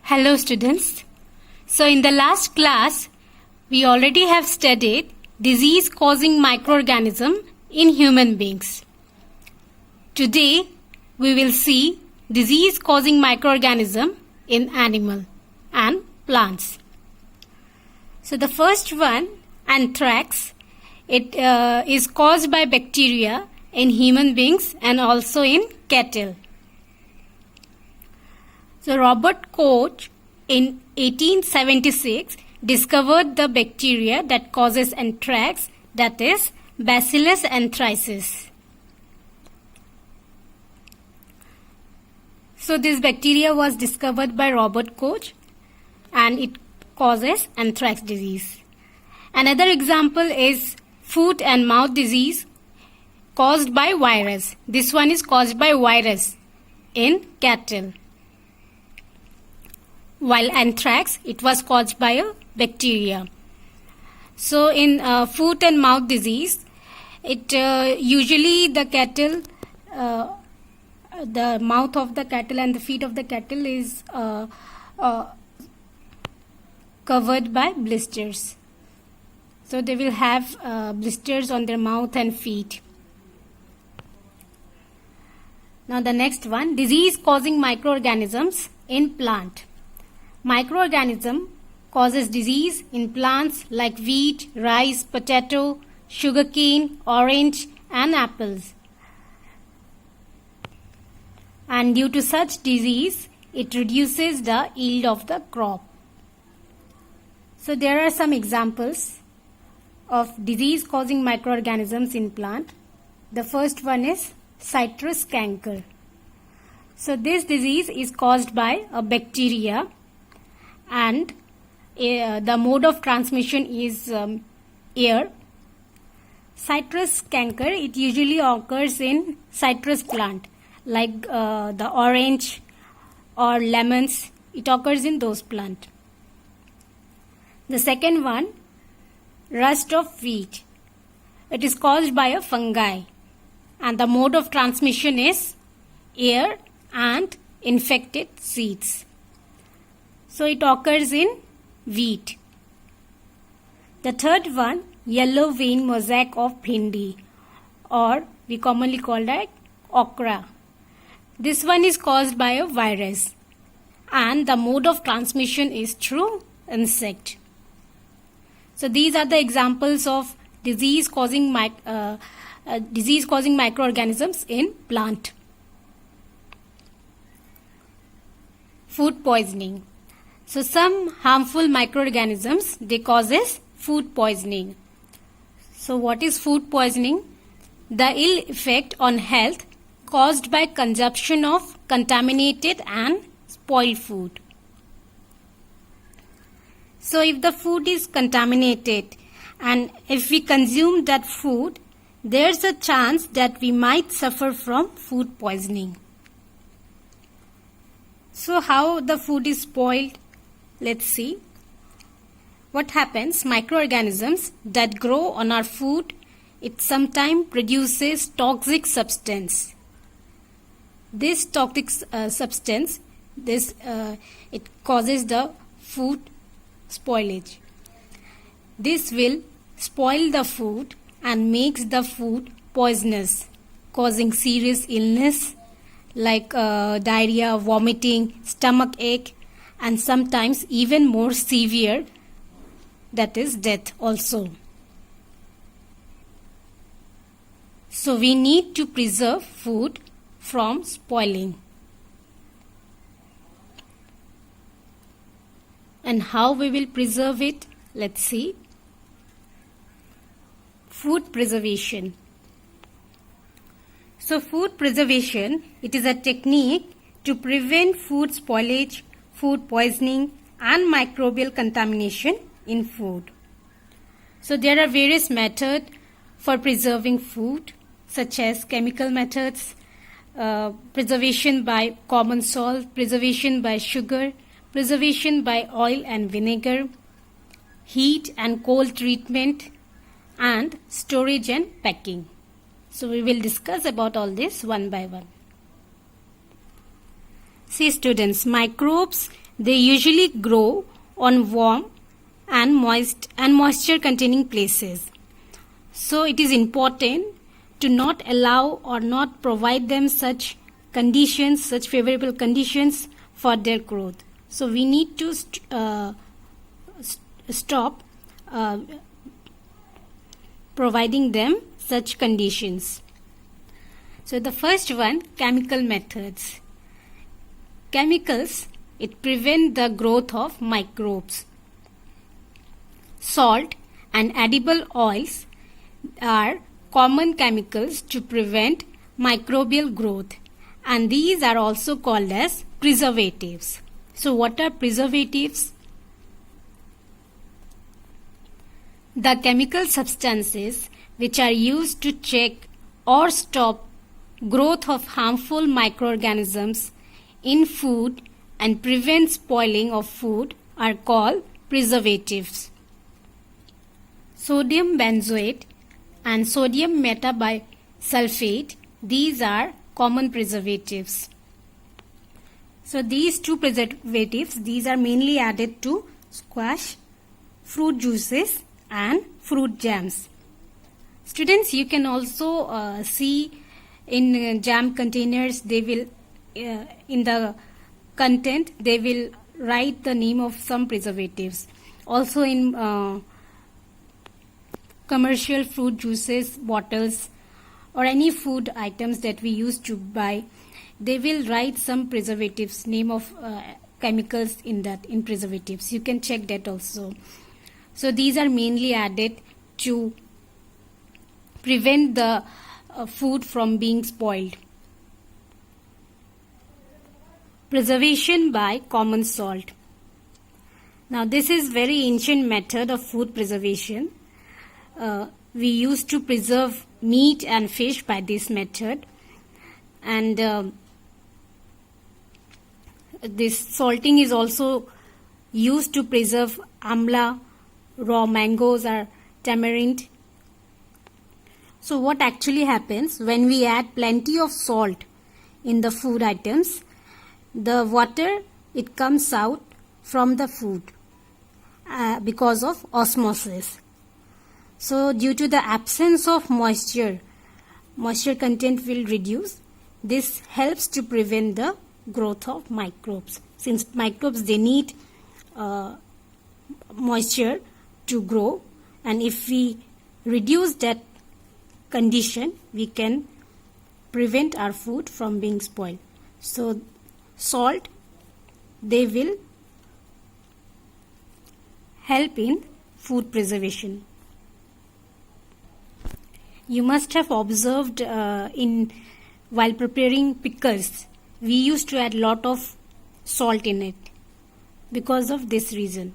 Hello students. So in the last class, we already have studied disease causing microorganism in human beings. Today, we will see disease causing microorganism in animal and plants. So the first one, anthrax, it is caused by bacteria in human beings and also in cattle. So Robert Koch in 1876 discovered the bacteria that causes anthrax, that is Bacillus anthracis. So this bacteria was discovered by Robert Koch and it causes anthrax disease. Another example is foot and mouth disease caused by virus. This one is caused by virus in cattle. While anthrax, it was caused by a bacteria. So in foot and mouth disease, it usually the cattle, the mouth of the cattle and the feet of the cattle is covered by blisters. So they will have blisters on their mouth and feet. Now the next one, disease causing microorganisms in plant. Microorganism causes disease in plants like wheat, rice, potato, sugarcane, orange and apples. And due to such disease, it reduces the yield of the crop. So there are some examples of disease causing microorganisms in plant. The first one is citrus canker. So this disease is caused by a bacteria and the mode of transmission is air. Citrus canker, it usually occurs in citrus plant like the orange or lemons. It occurs in those plants. The second one, rust of wheat. It is caused by a fungi and the mode of transmission is air and infected seeds. So it occurs in wheat. The third one, yellow vein mosaic of bhindi, or we commonly call that okra. This one is caused by a virus and the mode of transmission is through insect. So these are the examples of disease causing microorganisms in plant. Food poisoning. So some harmful microorganisms, they causes food poisoning. So what is food poisoning? The ill effect on health caused by consumption of contaminated and spoiled food. So if the food is contaminated and if we consume that food, there's a chance that we might suffer from food poisoning. So how the food is spoiled? Let's see. What happens? Microorganisms that grow on our food, it sometimes produces toxic substance. This toxic substance, it causes the food spoilage. This will spoil the food and makes the food poisonous, causing serious illness like diarrhea, vomiting, stomach ache, and sometimes even more severe, that is death also. So we need to preserve food from spoiling. And how we will preserve it? Let's see. Food preservation. So food preservation, it is a technique to prevent food spoilage, food poisoning and microbial contamination in food. So there are various methods for preserving food such as chemical methods, preservation by common salt, preservation by sugar, preservation by oil and vinegar, heat and cold treatment and storage and packing. So we will discuss about all this one by one. See students, microbes They usually grow on warm and moisture containing places. So it is important to not allow or not provide them such conditions, such favorable conditions for their growth. So we need to stop providing them such conditions. So the first one, chemical methods. Chemicals, it prevent the growth of microbes. Salt and edible oils are common chemicals to prevent microbial growth, and these are also called as preservatives. So what are preservatives? The chemical substances which are used to check or stop growth of harmful microorganisms in food and prevent spoiling of food are called preservatives. Sodium benzoate and sodium metabisulfate, these are common preservatives. So these two preservatives, these are mainly added to squash, fruit juices and fruit jams. Students, you can also see in jam containers, they will in the content they will write the name of some preservatives. Also in commercial fruit juices bottles or any food items that we used to buy, they will write some preservatives, name of chemicals in preservatives. You can check that also. So these are mainly added to prevent the food from being spoiled. Preservation by common salt. Now this is very ancient method of food preservation. We used to preserve meat and fish by this method, and this salting is also used to preserve amla, raw mangoes or tamarind. So what actually happens when we add plenty of salt in the food items? The water, it comes out from the food because of osmosis. So due to the absence of moisture content will reduce. This helps to prevent the growth of microbes. Since microbes, they need moisture to grow, and if we reduce that condition, we can prevent our food from being spoiled. So salt, they will help in food preservation. You must have observed while preparing pickles, we used to add lot of salt in it because of this reason.